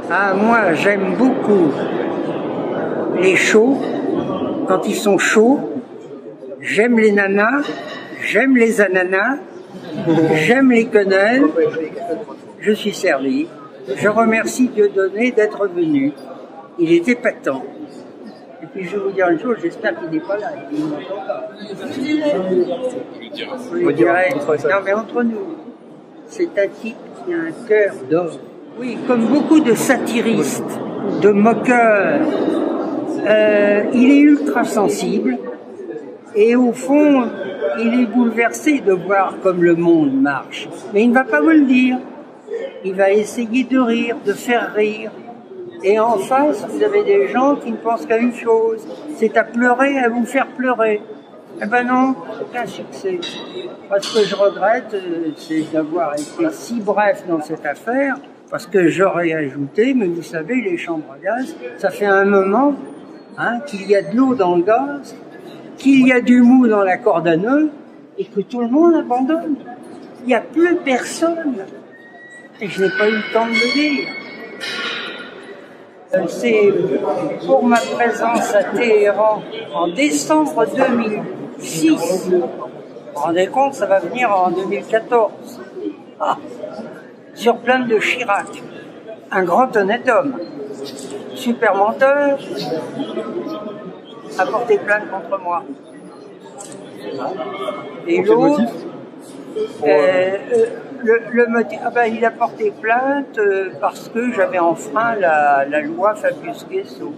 Ah, moi, j'aime beaucoup les chauds, quand ils sont chauds. J'aime les nanas, j'aime les ananas, j'aime les quenelles. Je suis servi. Je remercie Dieudonné d'être venu. Il était épatant. Et puis je vais vous dire une chose, j'espère qu'il n'est pas là. Il ne m'entend pas. Je dirais, non mais entre nous, c'est un type qui a un cœur d'or. Oui, comme beaucoup de satiristes, de moqueurs, il est ultra sensible et au fond, il est bouleversé de voir comme le monde marche. Mais il ne va pas vous le dire. Il va essayer de rire, de faire rire. Et en face, vous avez des gens qui ne pensent qu'à une chose, c'est à pleurer, à vous faire pleurer. Eh ben non, aucun succès. Moi, ce que je regrette, c'est d'avoir été si bref dans cette affaire, parce que j'aurais ajouté, mais vous savez, les chambres à gaz, ça fait un moment qu'il y a de l'eau dans le gaz, qu'il y a du mou dans la corde à nœuds, et que tout le monde abandonne. Il n'y a plus personne. Et je n'ai pas eu le temps de le dire. C'est pour ma présence à Téhéran en décembre 2006. Vous vous rendez compte, ça va venir en 2014. Sur plainte de Chirac. Un grand honnête homme. Super menteur. A porté plainte contre moi. Et l'autre... Le motif, il a porté plainte parce que j'avais enfreint la loi Fabius-Guessot.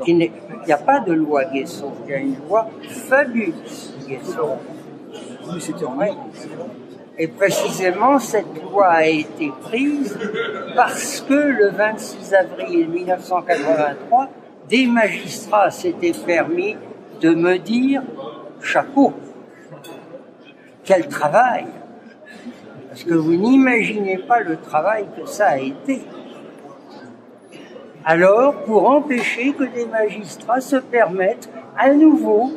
Il n'y a pas de loi Guessot, il y a une loi Fabius-Guessot. Et précisément, cette loi a été prise parce que le 26 avril 1983, des magistrats s'étaient permis de me dire « chapeau, quel travail !» Parce que vous n'imaginez pas le travail que ça a été. Alors, pour empêcher que des magistrats se permettent à nouveau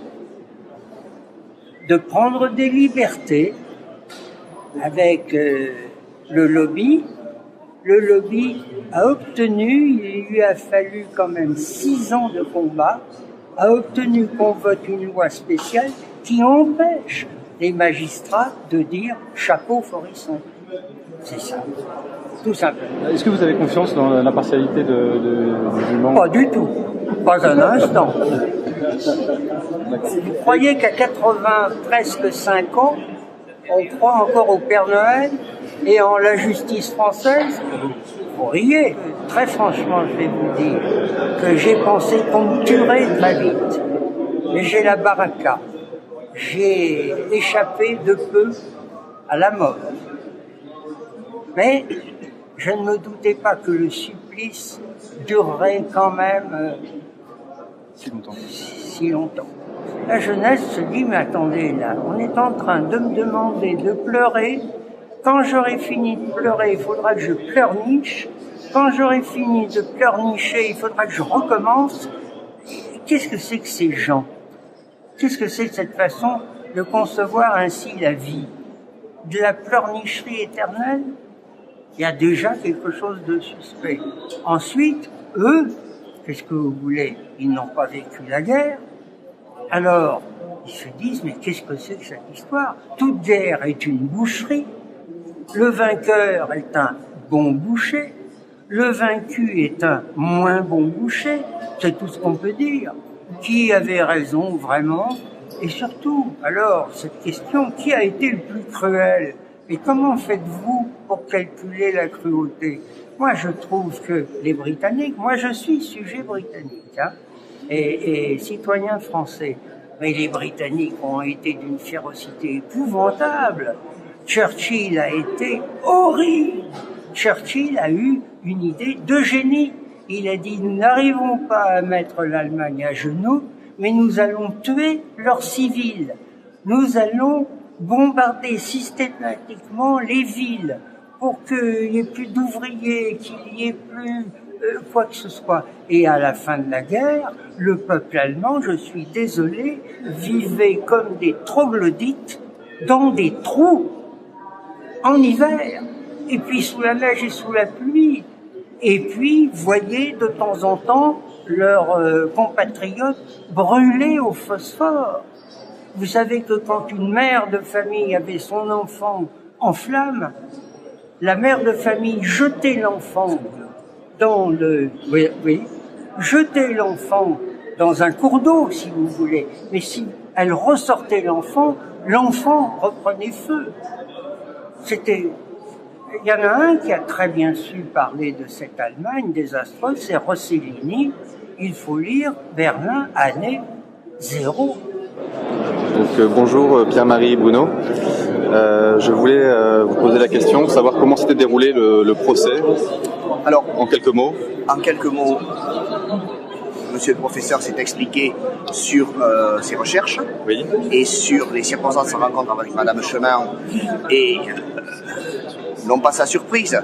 de prendre des libertés avec le lobby a obtenu, il lui a fallu quand même 6 ans de combat, a obtenu qu'on vote une loi spéciale qui empêche les magistrats de dire « chapeau Forisson ». C'est ça, tout simplement. Est-ce que vous avez confiance dans l'impartialité du membre ? Pas du tout, pas un instant. Vous croyez qu'à presque 5 ans, on croit encore au Père Noël et en la justice française? Vous riez. Très franchement, je vais vous dire que j'ai pensé qu'on me tuerait très vite. Mais j'ai la baraka. J'ai échappé de peu à la mort. Mais je ne me doutais pas que le supplice durerait quand même si longtemps. La jeunesse se dit, mais attendez, là, on est en train de me demander de pleurer. Quand j'aurai fini de pleurer, il faudra que je pleurniche. Quand j'aurai fini de pleurnicher, il faudra que je recommence. Qu'est-ce que c'est que ces gens ? Qu'est-ce que c'est que cette façon de concevoir ainsi la vie? De la pleurnicherie éternelle? Il y a déjà quelque chose de suspect. Ensuite, eux, qu'est-ce que vous voulez? Ils n'ont pas vécu la guerre. Alors, ils se disent, mais qu'est-ce que c'est que cette histoire? Toute guerre est une boucherie. Le vainqueur est un bon boucher. Le vaincu est un moins bon boucher. C'est tout ce qu'on peut dire. Qui avait raison vraiment? Et surtout, alors, cette question, qui a été le plus cruel? Et comment faites-vous pour calculer la cruauté? Moi, je trouve que les Britanniques, moi je suis sujet britannique, et citoyen français, mais les Britanniques ont été d'une férocité épouvantable. Churchill a été horrible. Churchill a eu une idée de génie. Il a dit, nous n'arrivons pas à mettre l'Allemagne à genoux, mais nous allons tuer leurs civils. Nous allons bombarder systématiquement les villes pour qu'il n'y ait plus d'ouvriers, qu'il n'y ait plus quoi que ce soit. Et à la fin de la guerre, le peuple allemand, je suis désolé, vivait comme des troglodytes dans des trous en hiver, et puis sous la neige et sous la pluie. Et puis, voyaient de temps en temps leurs compatriotes brûlés au phosphore. Vous savez que quand une mère de famille avait son enfant en flammes, la mère de famille jetait l'enfant dans jetait l'enfant dans un cours d'eau, si vous voulez. Mais si elle ressortait l'enfant reprenait feu. Il y en a un qui a très bien su parler de cette Allemagne désastreuse, c'est Rossellini. Il faut lire Berlin, année 0. Donc bonjour Pierre-Marie Bruno. Je voulais vous poser la question, savoir comment s'était déroulé le procès. Alors, en quelques mots. En quelques mots, monsieur le professeur s'est expliqué sur ses recherches, oui, et sur les circonstances de sa rencontre avec madame Chemin et non pas sa surprise,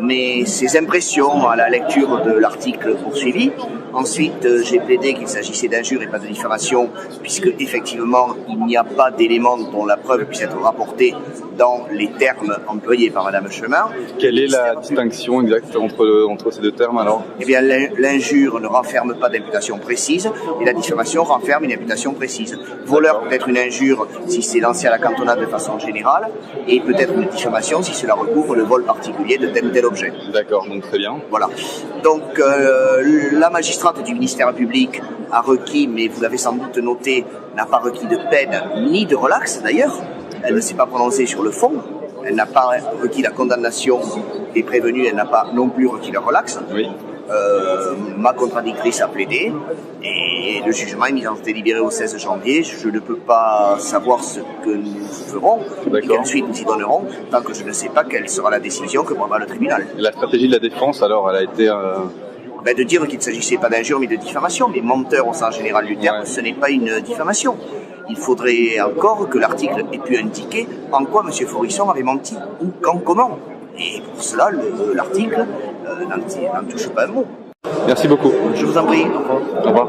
mais ses impressions à la lecture de l'article poursuivi. Ensuite, j'ai plaidé qu'il s'agissait d'injures et pas de diffamation, puisque effectivement, il n'y a pas d'éléments dont la preuve puisse être rapportée dans les termes employés par madame Chemin. Quelle est la distinction exacte entre ces deux termes alors? Eh bien, l'injure ne renferme pas d'imputation précise, et la diffamation renferme une imputation précise. Voleur peut être une injure si c'est lancé à la cantonade de façon générale, et peut-être une diffamation si cela recouvre le vol particulier de tel ou tel objet. D'accord, donc très bien. Voilà. Donc, la magistrate du ministère public a requis, mais vous l'avez sans doute noté, n'a pas requis de peine ni de relax d'ailleurs. Elle ne s'est pas prononcée sur le fond. Elle n'a pas requis la condamnation des prévenus, elle n'a pas non plus requis le relax. Oui. Ma contradictrice a plaidé et le jugement est mis en délibéré au 16 janvier. Je ne peux pas savoir ce que nous ferons et quelle suite nous y donnerons tant que je ne sais pas quelle sera la décision que prendra le tribunal. Et la stratégie de la défense alors, elle a été... de dire qu'il ne s'agissait pas d'injure mais de diffamation. Mais menteur au sens général du terme, ce n'est pas une diffamation. Il faudrait encore que l'article ait pu indiquer en quoi M. Forisson avait menti, ou quand, comment. Et pour cela, l'article n'en touche pas un mot. Merci beaucoup. Je vous en prie. Au revoir.